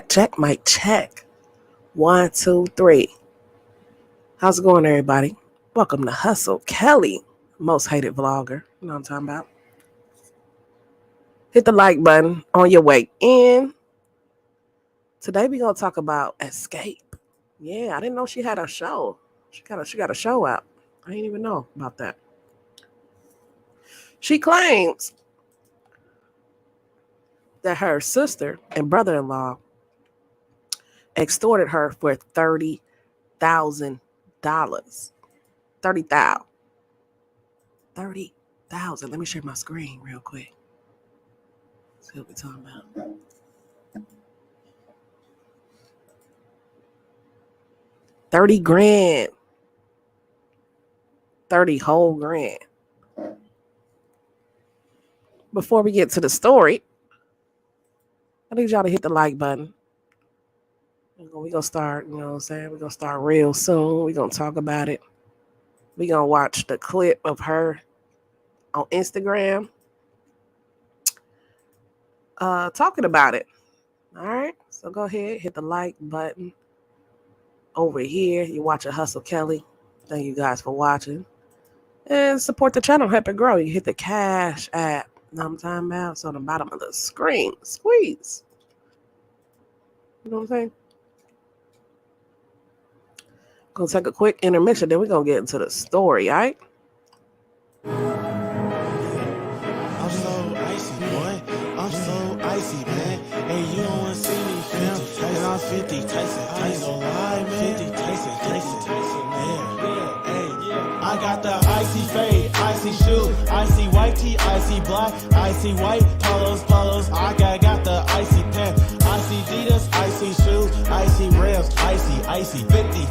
Check, mic check. 1, 2, 3. How's it going, everybody? Welcome to Hustle Kelly, most hated vlogger. You know what I'm talking about? Hit the like button on your way in. Today we're gonna talk about Xscape. Yeah, I didn't know she had a show. She got a show out. I didn't even know about that. She claims that her sister and brother-in-law extorted her for $30,000. $30,000. Let me share my screen real quick. See what we're talking about. $30,000. 30 whole grand. Before we get to the story, I need y'all to hit the like button. We're going to start, you know what I'm saying? We're going to start real soon. We're going to talk about it. We're going to watch the clip of her on Instagram talking about it. All right? So go ahead, hit the like button over here. You watch a Hustle Kelly. Thank you guys for watching. And support the channel. Help it grow. You hit the Cash app. You know what I'm talking about? It's on the bottom of the screen. Squeeze. You know what I'm saying? Gonna take a quick intermission, then we're gonna get into the story, all right? I'm so icy, boy. I'm so icy, man. Hey, you don't wanna see me, fam. And I'm 50 Tyson. I ain't gonna lie, man. 50 Tyson. Yeah. Hey, I got the icy fade, icy shoe, icy white tee, icy black, icy white polos. I got the icy pen, icy Adidas, icy shoes, icy rims, icy 50,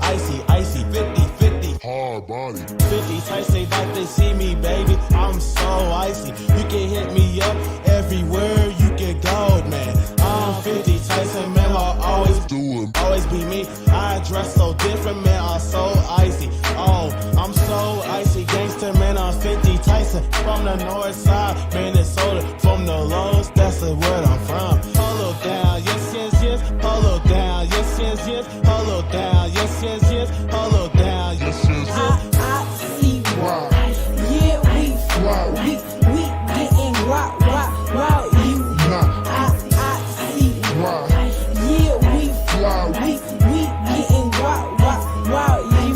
icy 50. Hard body. 50 Tyson like they see me, baby. I'm so icy. You can hit me up everywhere you can go, man. I'm 50 Tyson, man. I'll always be me. I dress so different, man. I'm so icy. Oh, I'm so icy, gangster, man. I'm 50 Tyson from the north side, Minnesota, from the lows. That's where I'm from. Polo down, yes. Polo down, yes. Polo down, yes. Polo down, yes. I see why. Yeah, we getting rock, you. I see why. Yeah, we getting rock, you.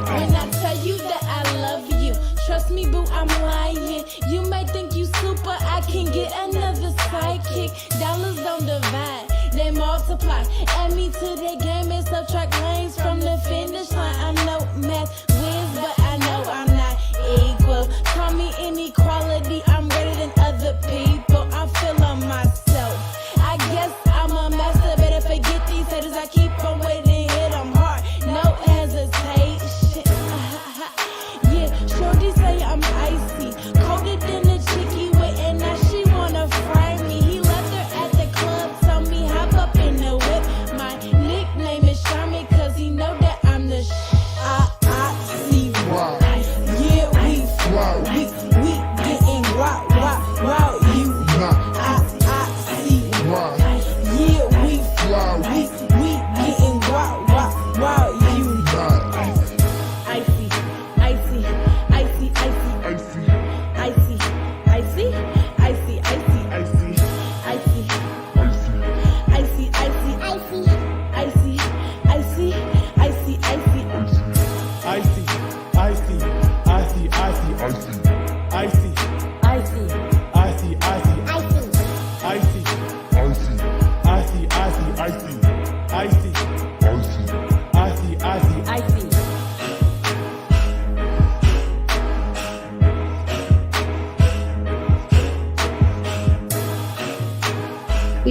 When I tell you that I love you, trust me, boo, I'm lying. You may think you super, I can get another sidekick. Dollars don't divide, they multiply. Add me to their game and subtract lanes from the finish line. I know math wins, but I know I'm not equal. Call me inequality, I'm greater than other people. I'm feeling myself. I guess I'm a master, better forget these haters. I keep on waiting, hit them hard, no hesitation. Yeah, shorty say I'm icy, colder than a chickie waiting, now she wanna fry me. He left her at the club, told me hop up in the whip. My nickname is Charmy, cause he know that I'm the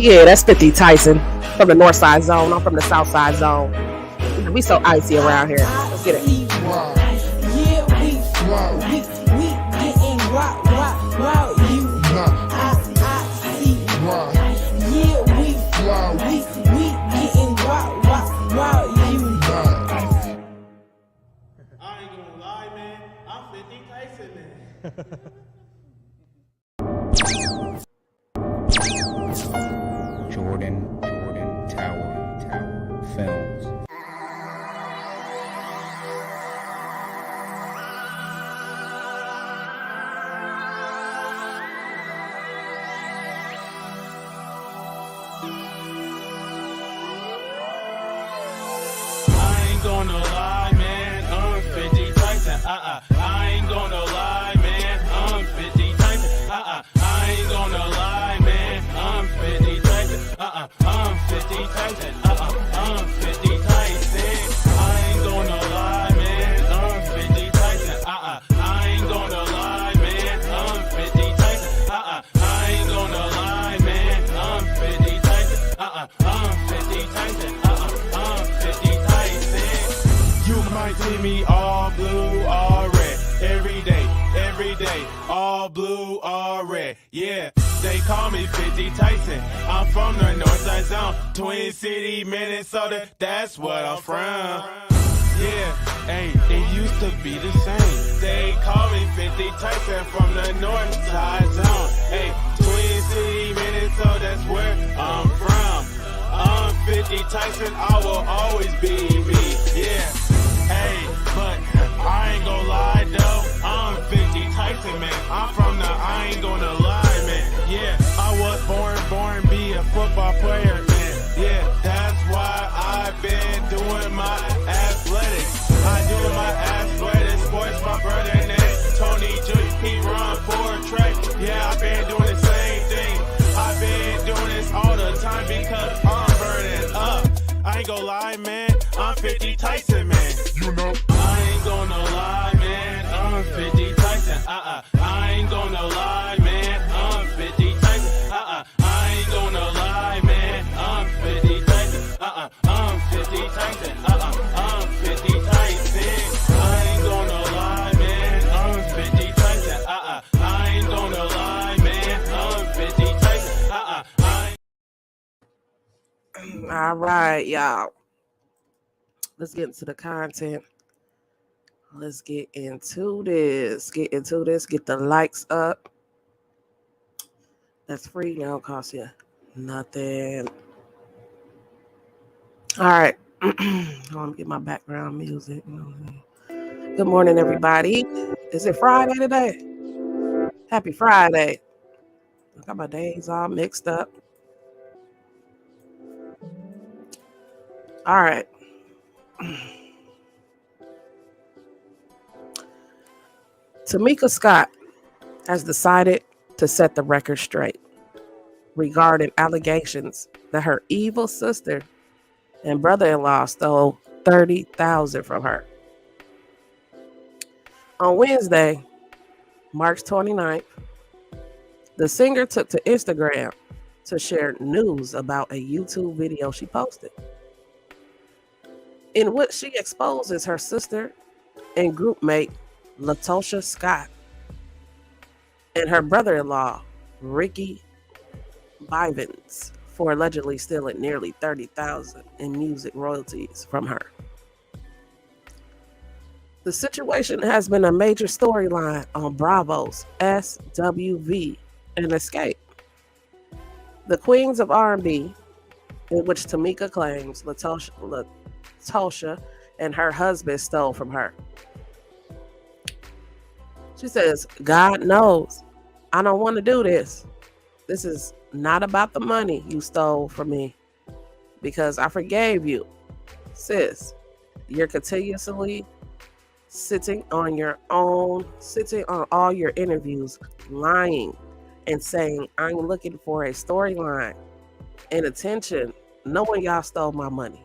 Yeah, that's 50 Tyson from the north side zone. I'm from the south side zone. We so icy around here. Let's get it. Yeah, we getting wow, you. I see. Yeah, we getting wow, you. I ain't gonna lie, man. I'm 50 Tyson, man. Jordan Tower Films. I ain't gonna lie, man. I'm 50 Tyson. I ain't gonna lie, man. I'm 50 Tyson. I ain't gonna lie, man. I'm 50 Tyson. I'm 50 Tyson. I'm 50 Tyson. I ain't gonna lie, man. I'm 50 Tyson. I ain't gonna lie, man. I'm 50 Tyson. I ain't gonna lie, man. I'm 50 Tyson. I'm 50 Tyson. I'm 50 Tyson. You might see me all blue, all red. Every day, all blue, all red. Yeah, they call me 50 Tyson. I'm from the north side zone, Twin City, Minnesota. That's what I'm from. Yeah, hey, it used to be the same. They call me 50 Tyson from the north side zone. Hey, Twin City, Minnesota, that's where I'm from. I'm 50 Tyson, I will always be me. Yeah, hey, but I ain't gonna lie though. I'm 50 Tyson, man. I'm from the I ain't gonna lie, man. Yeah, I was born, be a football player, man. Yeah, that's why I've been doing my athletics. I do my athletic sports, my brother named Tony Jr. He run for track. Yeah, I've been doing the same thing. I've been doing this all the time because I'm burning up. I ain't gonna lie, man. I'm 50 Tyson, man. You know. I ain't gonna lie, man. I'm 50 Tyson. I ain't gonna lie, man. I'm 50 Tyson. I ain't gonna lie, man. I'm 50 Tyson. I'm 50 Tyson. I'm 50 Tyson. I ain't gonna lie, man. I'm 50 Tyson. I ain't gonna lie, man. I'm 50 Tyson. All right, y'all. Let's get into the content. Let's get into this. Get the likes up. That's free. Now don't cost you nothing. All right. Let me get my background music. Good morning, everybody. Is it Friday today? Happy Friday. I got my days all mixed up. All right. Tamika Scott has decided to set the record straight regarding allegations that her evil sister and brother-in-law stole $30,000 from her. On Wednesday, March 29th, the singer took to Instagram to share news about a YouTube video she posted, in which she exposes her sister and groupmate Tamika Scott and her brother-in-law Ricky Bivens for allegedly stealing nearly $30,000 in music royalties from her. The situation has been a major storyline on Bravo's SWV and Escape. The Queens of R&B, in which Tamika claims Latosha and her husband stole from her. She says, God knows, I don't want to do this. This is not about the money you stole from me because I forgave you. Sis, you're continuously sitting on all your interviews, lying and saying, I'm looking for a storyline and attention, knowing y'all stole my money.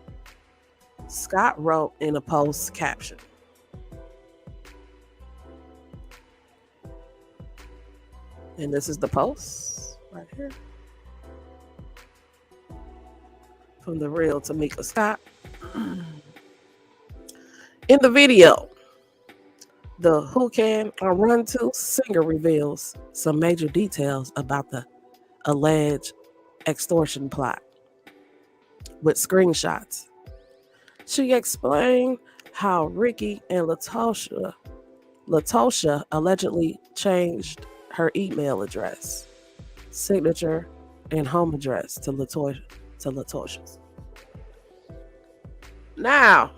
Scott wrote in a post caption, and this is the post right here. from the real Tamika Scott. In the video, the Who Can I Run To singer reveals some major details about the alleged extortion plot with screenshots. She explained how Ricky and Latosha allegedly changed her email address, signature, and home address to Latosha's. Now,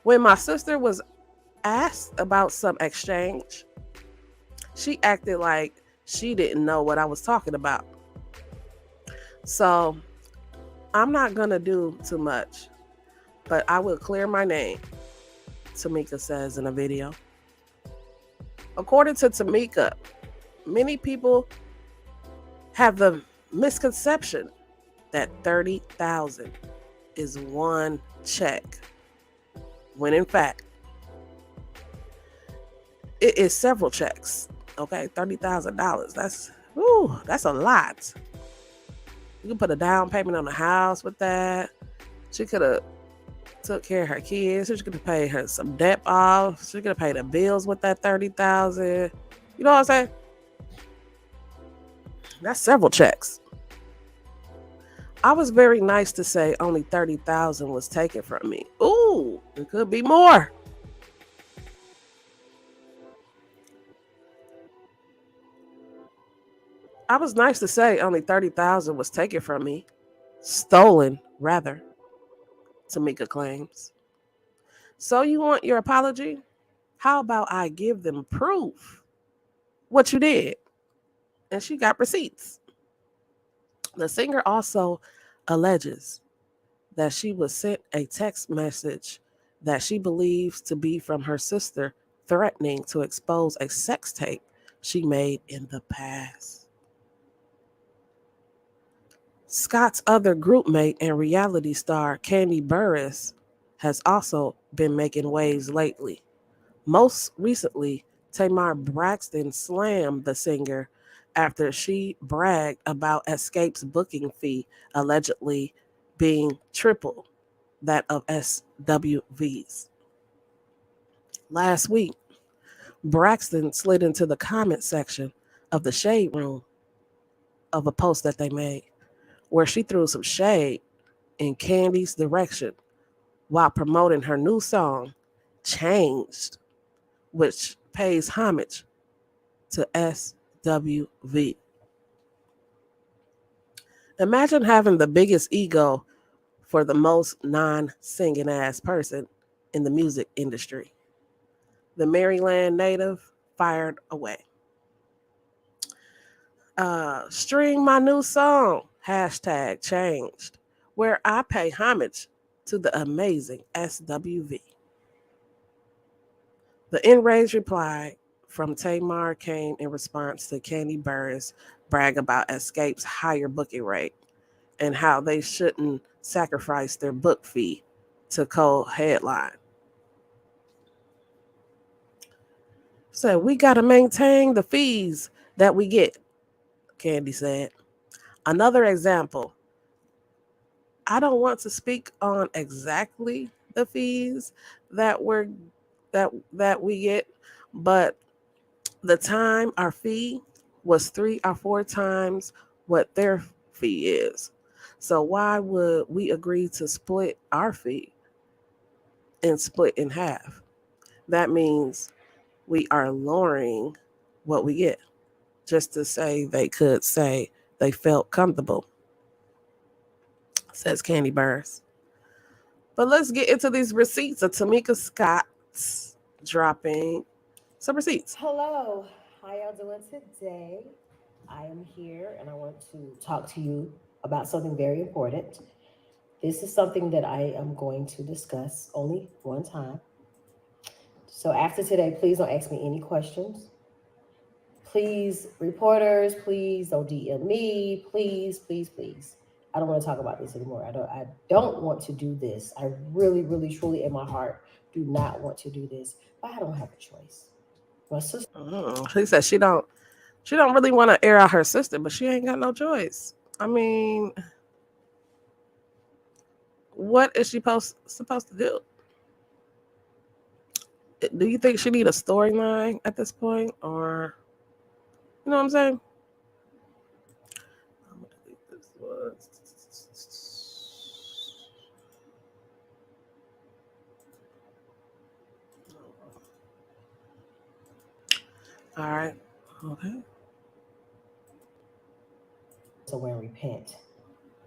when my sister was asked about some exchange, she acted like she didn't know what I was talking about. So I'm not going to do too much, but I will clear my name, Tamika says in a video. According to Tamika, many people have the misconception that $30,000 is one check, when in fact, it is several checks. Okay, $30,000. That's a lot. You can put a down payment on a house with that. She could have took care of her kids. She could have paid her some debt off. She could have paid the bills with that $30,000. You know what I'm saying? That's several checks. I was very nice to say only $30,000 was taken from me. Ooh, it could be more. I was nice to say only $30,000 was taken from me. Stolen, rather, Tamika claims. So you want your apology? How about I give them proof what you did? And she got receipts. The singer also alleges that she was sent a text message that she believes to be from her sister threatening to expose a sex tape she made in the past. Scott's other groupmate and reality star, Kandi Burruss, has also been making waves lately. Most recently, Tamar Braxton slammed the singer after she bragged about Xscape's booking fee allegedly being triple that of SWV's. Last week, Braxton slid into the comment section of the Shade Room of a post that they made, where she threw some shade in Kandi's direction while promoting her new song, Changed, which pays homage to SWV. Imagine having the biggest ego for the most non-singing ass person in the music industry. The Maryland native fired away. Stream my new song, #changed, where I pay homage to the amazing SWV. The enraged reply from Tamar came in response to Kandi Burruss' brag about Xscape's higher booking rate and how they shouldn't sacrifice their book fee to co-headline. So we got to maintain the fees that we get, Kandi said. Another example, I don't want to speak on exactly the fees that we get, but the time our fee was 3 or 4 times what their fee is. So why would we agree to split our fee and split in half? That means we are lowering what we get just to say they could say they felt comfortable, says Kandi Burruss. But let's get into these receipts of Tamika Scott's dropping some receipts. Hello, how y'all doing today? I am here and I want to talk to you about something very important. This is something that I am going to discuss only one time. So after today, please don't ask me any questions. Please, reporters, please don't DM me. Please, please, please. I don't want to talk about this anymore. I don't want to do this. I really, really, truly in my heart do not want to do this. But I don't have a choice. My sister. She said she don't really want to air out her sister, but she ain't got no choice. I mean, What is she supposed to do? Do you think she need a storyline at this point, or you know what I'm saying? I'm gonna delete this one. All right. Okay. somewhere and repent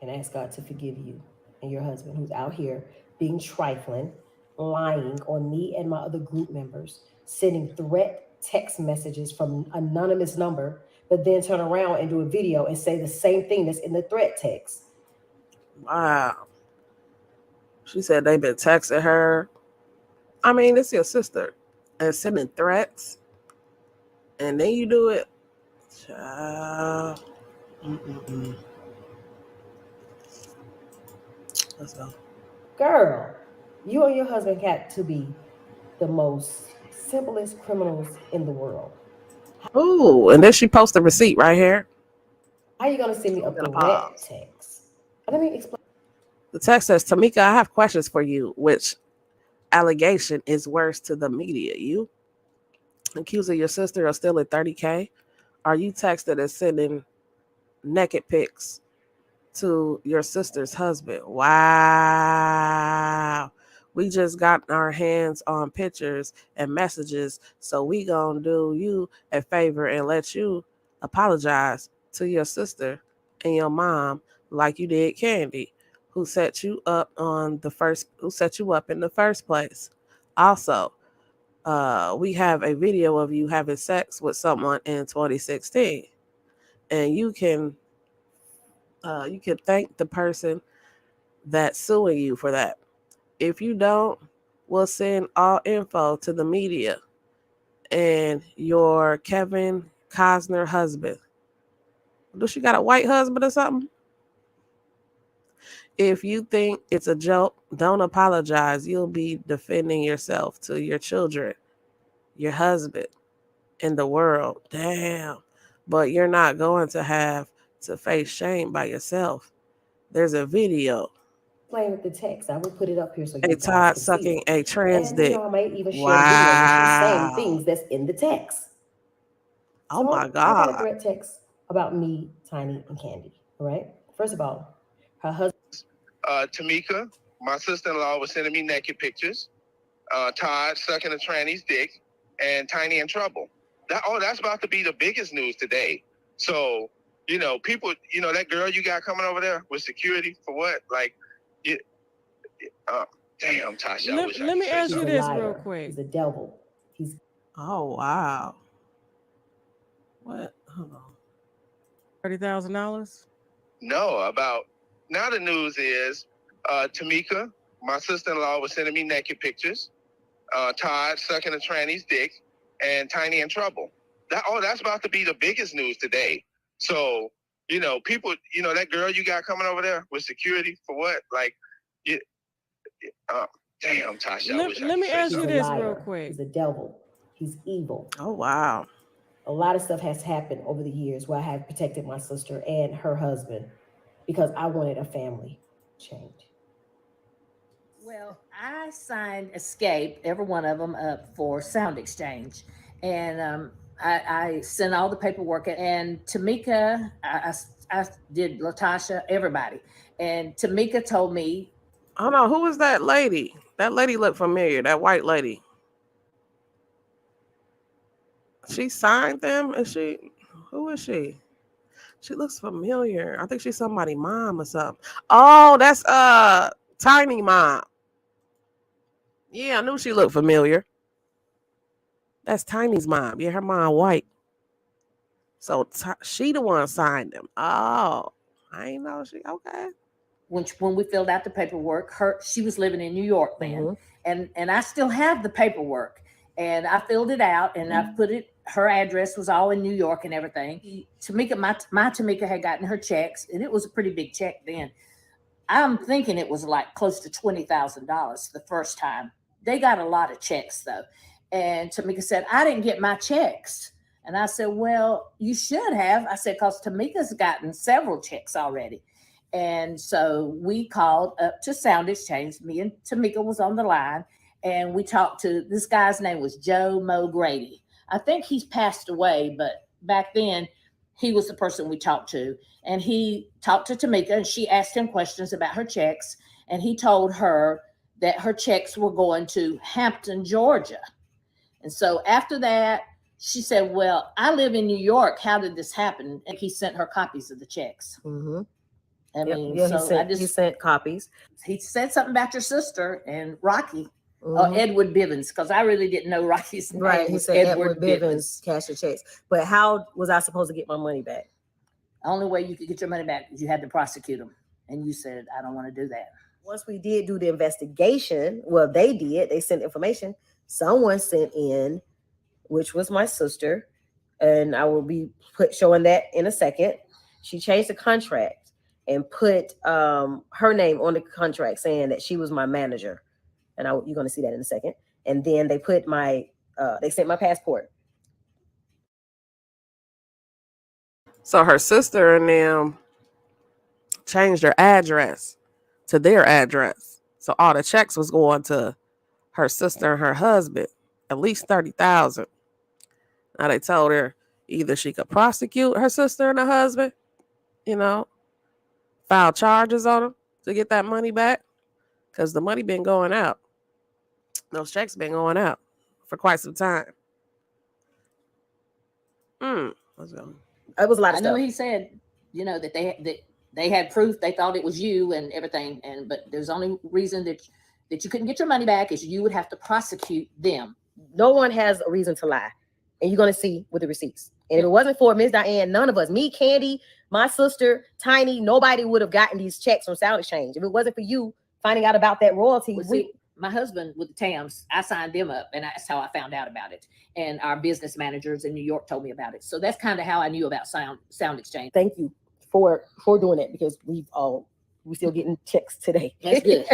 and ask God to forgive you and your husband who's out here being trifling, lying on me and my other group members, sending threat text messages from anonymous number, but then turn around and do a video and say the same thing that's in the threat text. Wow. She said they've been texting her. I mean, it's your sister, and sending threats, and then you do it. Child. Mm-mm-mm. Let's go. Girl, you and your husband got to be the most simplest criminals in the world. Ooh, and then she posted a receipt right here. How you gonna send me I'm a gonna threat pause. text? Let me explain. The text says, Tamika, I have questions for you. Which allegation is worse to the media? You accusing your sister of stealing 30K? Are you texting and sending naked pics to your sister's husband? Wow. We just got our hands on pictures and messages, so we gonna do you a favor and let you apologize to your sister and your mom like you did Candy, who set you up in the first place. Also, we have a video of you having sex with someone in 2016, and you can thank the person that's suing you for that. If you don't, we'll send all info to the media and your Kevin Costner husband. Does she got a white husband or something? If you think it's a joke, don't apologize. You'll be defending yourself to your children, your husband, and the world. Damn. But you're not going to have to face shame by yourself. There's a video. Playing with the text. I will put it up here so A you guys Todd can see sucking it. a trans And dick. I might even share the video where she's saying Wow. things that's in the text. Oh my So I got a God. threat text about me, Tiny, and Candy. All right. First of all, her husband. Tamika, my sister-in-law, was sending me naked pictures. Todd sucking a tranny's dick, and Tiny in trouble. That's about to be the biggest news today. So, people, that girl you got coming over there with security for what? Like, damn, Tasha. Let me ask you this liar. real quick. He's a devil. He's. Oh wow. What? Hold on. $30,000. No, now the news is Tamika, my sister-in-law, was sending me naked pictures. Todd sucking a tranny's dick, and Tiny in trouble. That's about to be the biggest news today. So, people, that girl you got coming over there with security for what? Like, damn, Tasha. Let me ask you this real liar. quick. He's a devil. He's evil. Oh wow. A lot of stuff has happened over the years where I have protected my sister and her husband because I wanted a family change. Well, I signed Xscape, every one of them, up for sound exchange. And I sent all the paperwork. And Tamika, I did Latasha, everybody. And Tamika told me. Oh no, who was that lady? That lady looked familiar, that white lady. She signed them? Who is she? She looks familiar. I think she's somebody's mom or something. Oh, that's Tiny mom. Yeah, I knew she looked familiar. That's Tiny's mom. Yeah, her mom white. So she the one signed them. Oh, I ain't know she okay. When we filled out the paperwork, she was living in New York then, and I still have the paperwork, and I filled it out and I put it. Her address was all in New York and everything. Tamika, my Tamika had gotten her checks, and it was a pretty big check then. I'm thinking it was like close to $20,000 the first time. They got a lot of checks though, and Tamika said, "I didn't get my checks." And I said, "Well, you should have." I said, "Because Tamika's gotten several checks already." And so we called up to Sound Exchange. Me and Tamika was on the line, and we talked to this guy's name was Joe Mo Grady. I think he's passed away, but back then he was the person we talked to. And he talked to Tamika, and she asked him questions about her checks. And he told her that her checks were going to Hampton, Georgia. And so after that, she said, well, I live in New York. How did this happen? And he sent her copies of the checks. Mm-hmm. I mean, yeah, so he sent copies. He said something about your sister and Rocky, or Edward Bivens, because I really didn't know Rocky's name. Right, he said Edward Bivens cashed the checks. But how was I supposed to get my money back? The only way you could get your money back is you had to prosecute them. And you said, I don't want to do that. Once we did do the investigation, well, they did. They sent information. Someone sent in, which was my sister, and I will be showing that in a second. She changed the contract and put her name on the contract saying that she was my manager. And you're going to see that in a second. And then they put they sent my passport. So her sister and them changed their address to their address. So all the checks was going to her sister and her husband, at least $30,000. Now they told her either she could prosecute her sister and her husband, file charges on them to get that money back, because the money been going out. Those checks been going out for quite some time. Let's go. It was a lot of stuff. I know stuff. He said, that they had proof. They thought it was you and everything. But there's only reason that you couldn't get your money back is you would have to prosecute them. No one has a reason to lie. And you're going to see with the receipts. And if it wasn't for Miss Diane, none of us, me, Candy, my sister, Tiny, nobody would have gotten these checks from Sound Exchange. If it wasn't for you finding out about that royalty. My husband with the TAMs, I signed them up, and that's how I found out about it. And our business managers in New York told me about it. So that's kind of how I knew about Sound Exchange. Thank you for doing it, because we're still getting checks today. That's good.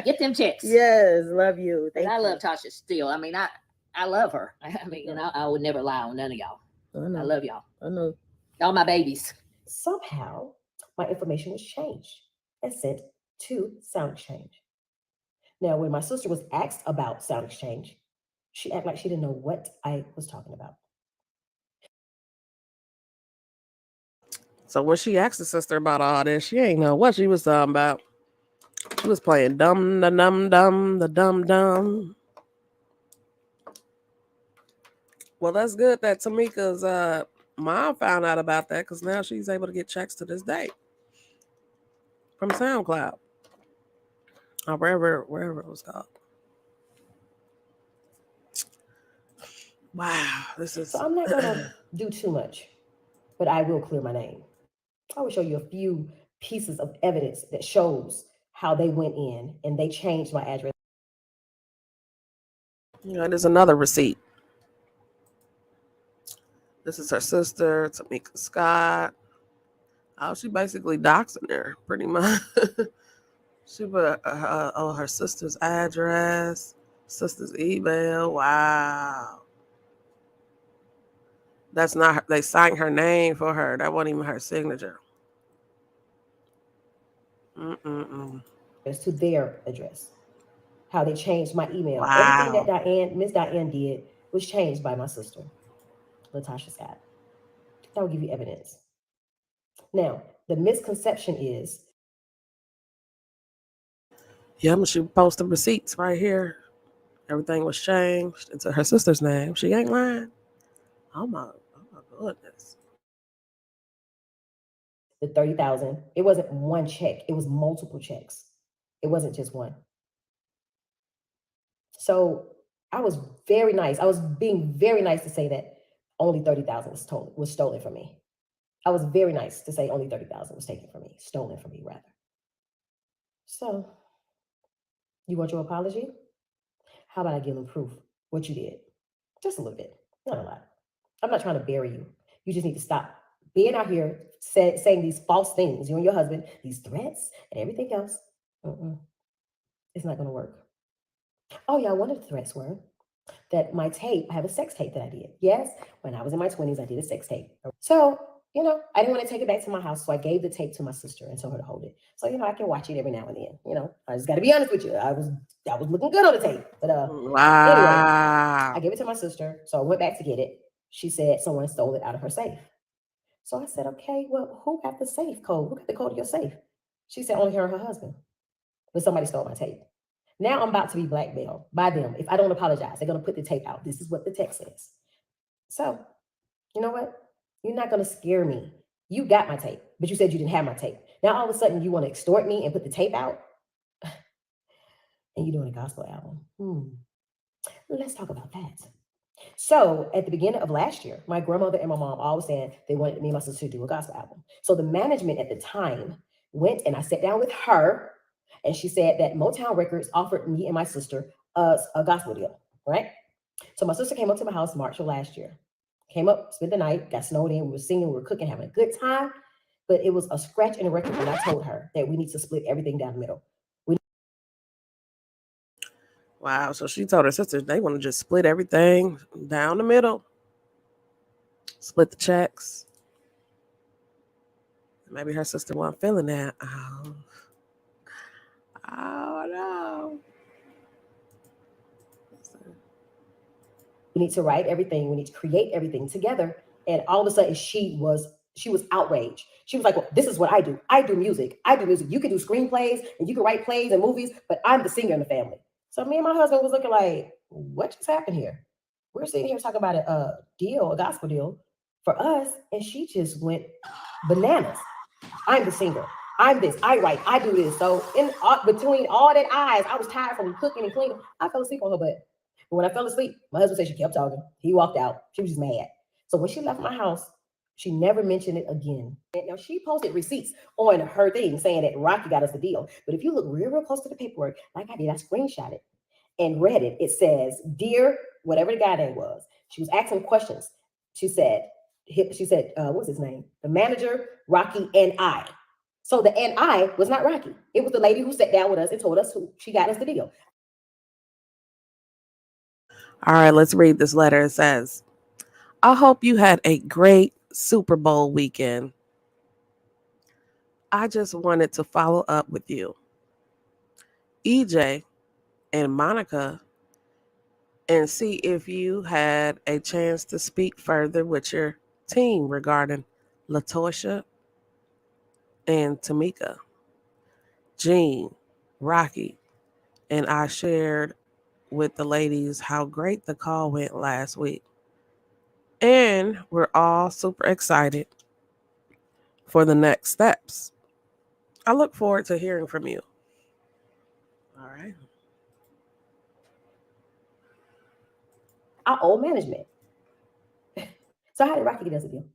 Get them checks. Yes, love you. I love Tasha still. I mean, I love her. I mean, I would never lie on none of y'all. I love y'all. I know. Y'all my babies. Somehow, my information was changed and sent to Sound Exchange. Now, when my sister was asked about Sound Exchange, she acted like she didn't know what I was talking about. So when she asked the sister about all this, she ain't know what she was talking about. She was playing dumb, the dumb, dumb, the dumb, dumb. Well, that's good that Tamika's mom found out about that, because now she's able to get checks to this day from SoundCloud. Or wherever it was called. Wow, this is. So I'm not gonna do too much, but I will clear my name. I will show you a few pieces of evidence that shows how they went in and they changed my address. There's another receipt. This is her sister, Tamika Scott. Oh, she basically doxing her, pretty much. She put her sister's address, sister's email. Wow. That's not her. They signed her name for her. That wasn't even her signature. It's to their address. How they changed my email. Wow. Everything that Miss Diane did was changed by my sister, Latasha Scott. That will give you evidence. Now, the misconception is. Yeah, but she posted receipts right here. Everything was changed into her sister's name. She ain't lying. Oh my goodness. The $30,000. It wasn't one check. It was multiple checks. It wasn't just one. So I was very nice. I was being very nice to say that only $30,000 was stolen from me. I was very nice to say only $30,000 was taken from me, stolen from me rather. So, you want your apology? How about I give them proof what you did? Just a little bit, not a lot. I'm not trying to bury you. You just need to stop being out here saying these false things, you and your husband, these threats and everything else. It's not going to work. Oh, yeah, one of the threats were that my tape, I have a sex tape that I did. Yes, when I was in my 20s, I did a sex tape. So you know, I didn't want to take it back to my house, so I gave the tape to my sister and told her to hold it. So, you know, I can watch it every now and then. You know, I just got to be honest with you. I was looking good on the tape, but anyway, I gave it to my sister. So I went back to get it. She said someone stole it out of her safe. So I said, okay, well, who got the safe code? Who got the code of your safe? She said only her and her husband. But somebody stole my tape. Now I'm about to be blackmailed by them. If I don't apologize, they're going to put the tape out. This is what the text says. So, you know what? You're not going to scare me. You got my tape, but you said you didn't have my tape. Now all of a sudden you want to extort me and put the tape out? And you're doing a gospel album. Let's talk about that. So at the beginning of last year, my grandmother and my mom always saying they wanted me and my sister to do a gospel album. So the management at the time went and I sat down with her and she said that Motown Records offered me and my sister a gospel deal, right? So my sister came up to my house March of last year. Came up, spent the night, got snowed in, we were singing, we were cooking, having a good time. But it was a scratch in the record when I told her that we need to split everything down the middle. Wow. So she told her sisters they want to just split everything down the middle. Split the checks. Maybe her sister wasn't feeling that. Oh no. We need to write everything. We need to create everything together. And all of a sudden she was outraged. She was like, well, this is what I do. I do music. You can do screenplays and you can write plays and movies, but I'm the singer in the family. So me and my husband was looking like, what just happened here? We're sitting here talking about a gospel deal for us. And she just went bananas. I'm the singer. I'm this. I write. I do this. So in between all that eyes, I was tired from cooking and cleaning. I fell asleep on her butt. But when I fell asleep, my husband said she kept talking. He walked out. She was just mad. So when she left my house, she never mentioned it again. And now she posted receipts on her thing saying that Rocky got us the deal. But if you look real close to the paperwork, like I did, I screenshot it and read it. It says, dear, whatever the guy name was. She was asking questions. She said, what's his name? The manager, Rocky, and I. So the and I was not Rocky. It was the lady who sat down with us and told us who she got us the deal. All right, let's read this letter. It says, I hope you had a great Super Bowl weekend. I just wanted to follow up with you. EJ and Monica and see if you had a chance to speak further with your team regarding LaToya and Tamika. Jean, Rocky, and I shared with the ladies how great the call went last week. And we're all super excited for the next steps. I look forward to hearing from you. All right. Our old management. So how did Rocky get us a deal?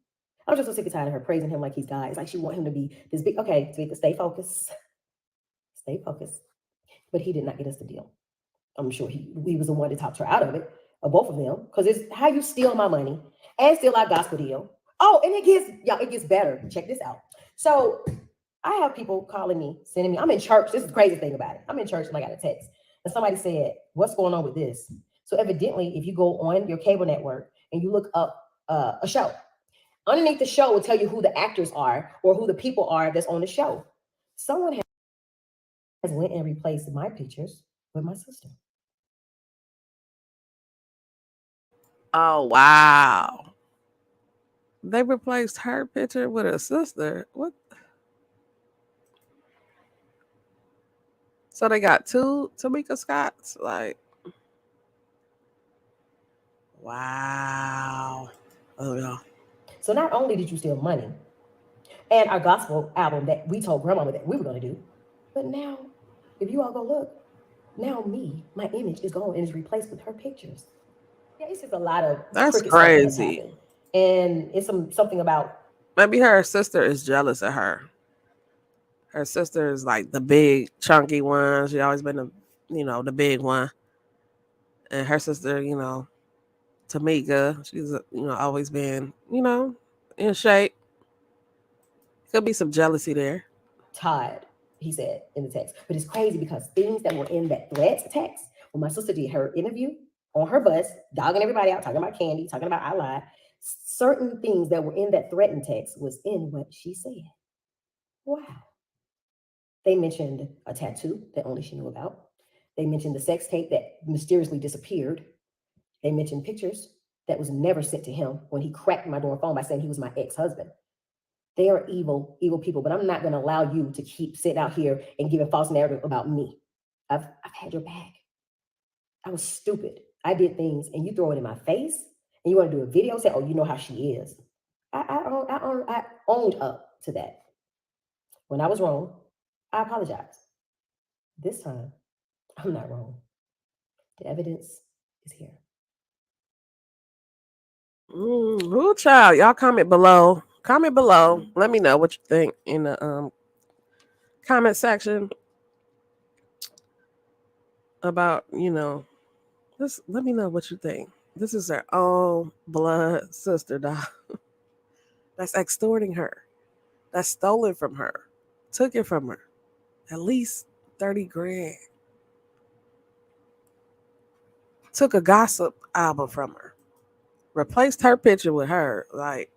I'm just so sick and tired of her praising him like he's God. It's like she want him to be this big. Okay, Tamika, stay focused. Stay focused. But he did not get us the deal. I'm sure he was the one that talked her out of it, or both of them, because it's how you steal my money and steal our gospel deal. Oh, and it gets better. Check this out. So I have people calling me, sending me. I'm in church. This is the crazy thing about it. I'm in church and I got a text, and somebody said, "What's going on with this?" So evidently, if you go on your cable network and you look up a show, underneath the show will tell you who the actors are or who the people are that's on the show. Someone has went and replaced my pictures with my sister. Oh, wow. They replaced her picture with her sister. What? So they got two Tamika Scotts? Like, wow. Oh, yeah. So not only did you steal money and our gospel album that we told grandmama that we were going to do, but now, if you all go look, now my image is gone and is replaced with her pictures. Yeah, it's just a lot of that's crazy. And it's something about maybe her sister is jealous of her. Her sister is like the big chunky one. She always been the big one. And her sister, Tamika, she's always been, in shape. Could be some jealousy there. Todd, he said in the text. But it's crazy because things that were in that thread text, when my sister did her interview on her bus, dogging everybody out, talking about Candy, talking about I lied, certain things that were in that threatened text was in what she said. Wow. They mentioned a tattoo that only she knew about. They mentioned the sex tape that mysteriously disappeared. They mentioned pictures that was never sent to him when he cracked my door phone by saying he was my ex-husband. They are evil, evil people, but I'm not going to allow you to keep sitting out here and giving false narrative about me. I've had your back. I was stupid. I did things, and you throw it in my face, and you want to do a video say, "Oh, you know how she is." I owned up to that. When I was wrong, I apologize. This time, I'm not wrong. The evidence is here. Who child? Y'all comment below. Comment below. Let me know what you think in the comment section about, this. Let me know what you think. This is her own blood sister, dog. That's extorting her. That's stolen from her. Took it from her. At least 30 grand. Took a gossip album from her. Replaced her picture with her. Like,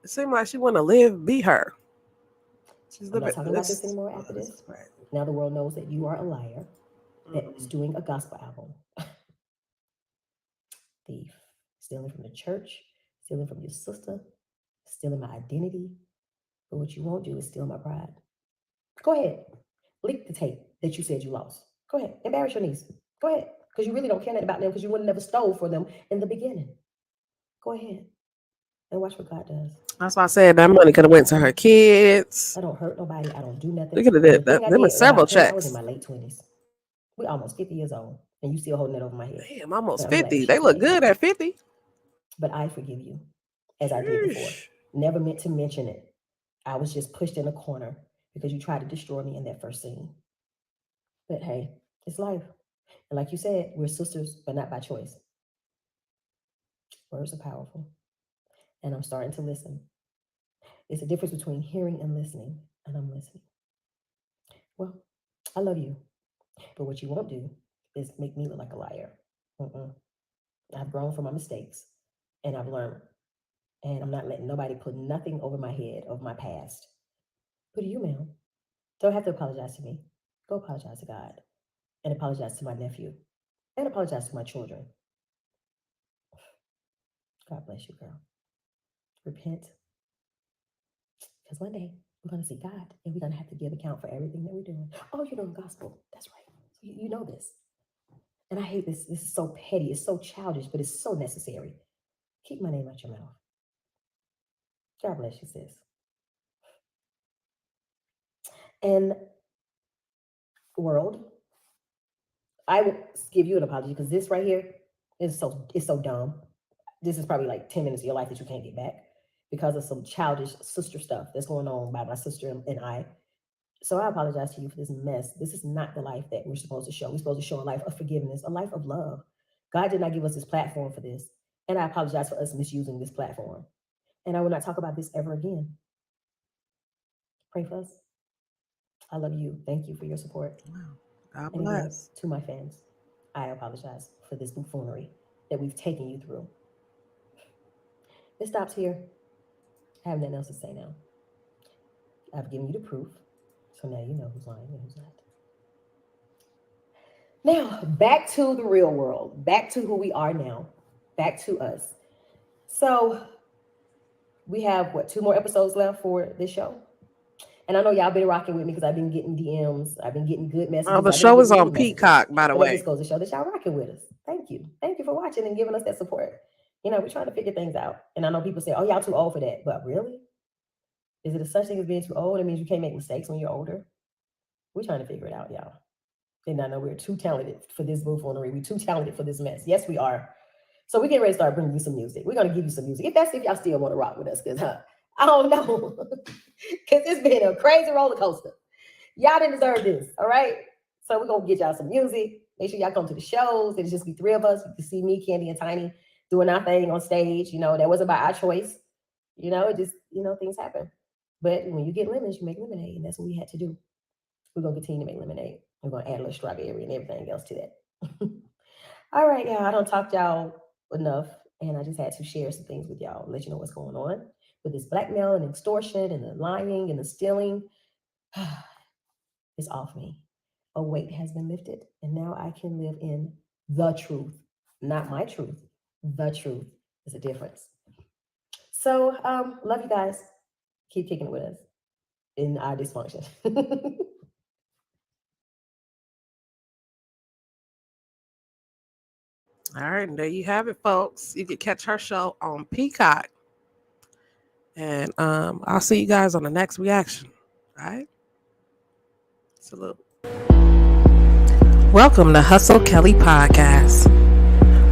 it seemed like she want to be her. I'm not talking about this anymore after this. Now the world knows that you are a liar that is doing a gospel album. Thief. Stealing from the church, stealing from your sister, stealing my identity. But what you won't do is steal my pride. Go ahead. Leak the tape that you said you lost. Go ahead. Embarrass your niece. Go ahead. Because you really don't care nothing about them because you would have never stole for them in the beginning. Go ahead. And watch what God does. That's why I said that money could have went to her kids. I don't hurt nobody. I don't do nothing. We could have did that. There were several checks. I was in my late 20s. We almost 50 years old. And you still holding it over my head. Damn, almost 50. They look good at 50. But I forgive you, as I did before. Never meant to mention it. I was just pushed in a corner because you tried to destroy me in that first scene. But hey, it's life. And like you said, we're sisters, but not by choice. Words are powerful. And I'm starting to listen. It's a difference between hearing and listening, and I'm listening. Well, I love you. But what you won't do is make me look like a liar. I've grown from my mistakes, and I've learned. And I'm not letting nobody put nothing over my head of my past. Who do you, ma'am? Don't have to apologize to me. Go apologize to God. And apologize to my nephew. And apologize to my children. God bless you, girl. Repent. Because one day we're going to see God and we're going to have to give account for everything that we're doing. Oh, you're doing gospel. That's right. You know this. And I hate this. This is so petty. It's so childish, but it's so necessary. Keep my name out your mouth. God bless you, sis. And world, I will give you an apology because this right here is so dumb. This is probably like 10 minutes of your life that you can't get back because of some childish sister stuff that's going on by my sister and I. So I apologize to you for this mess. This is not the life that we're supposed to show. We're supposed to show a life of forgiveness, a life of love. God did not give us this platform for this. And I apologize for us misusing this platform. And I will not talk about this ever again. Pray for us. I love you. Thank you for your support. God bless. Again, to my fans, I apologize for this buffoonery that we've taken you through. It stops here. I have nothing else to say now. I've given you the proof. So now you know who's lying and who's not. Now, back to the real world. Back to who we are now. Back to us. So we have, 2 more episodes left for this show? And I know y'all been rocking with me because I've been getting DMs. I've been getting good messages. Oh, the show is on Peacock, by the way. That just goes to show that y'all rocking with us. Thank you. Thank you for watching and giving us that support. We're trying to figure things out. And I know people say, oh, y'all too old for that. But really? Is it a such thing as being too old? It means you can't make mistakes when you're older. We're trying to figure it out, y'all. And I know we're too talented for this buffoonery. We're too talented for this mess. Yes, we are. So we're getting ready to start bringing you some music. We're going to give you some music. If y'all still want to rock with us, because I don't know. Because it's been a crazy roller coaster. Y'all didn't deserve this, all right? So we're going to get y'all some music. Make sure y'all come to the shows. It'll just be 3 of us. You can see me, Candy, and Tiny doing our thing on stage. That wasn't by our choice. It just, things happen. But when you get lemons, you make lemonade. And that's what we had to do. We're going to continue to make lemonade. We're going to add a little strawberry and everything else to that. All right, y'all. I don't talk to y'all enough. And I just had to share some things with y'all, let you know what's going on with this blackmail and extortion and the lying and the stealing. It's off me. A weight has been lifted, and now I can live in the truth, not my truth. The truth is a difference. So, love you guys. Keep kicking it with us in our dysfunction. All right, and there you have it, folks. You can catch her show on Peacock. And I'll see you guys on the next reaction. All right? Salute. Welcome to Hustle Kelly Podcast,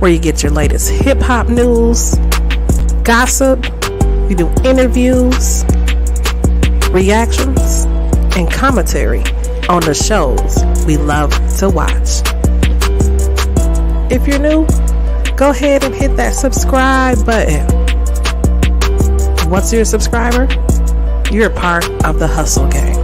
where you get your latest hip-hop news, gossip, we do interviews, reactions, and commentary on the shows we love to watch. If you're new, go ahead and hit that subscribe button. Once you're a subscriber, you're a part of the Hustle Gang.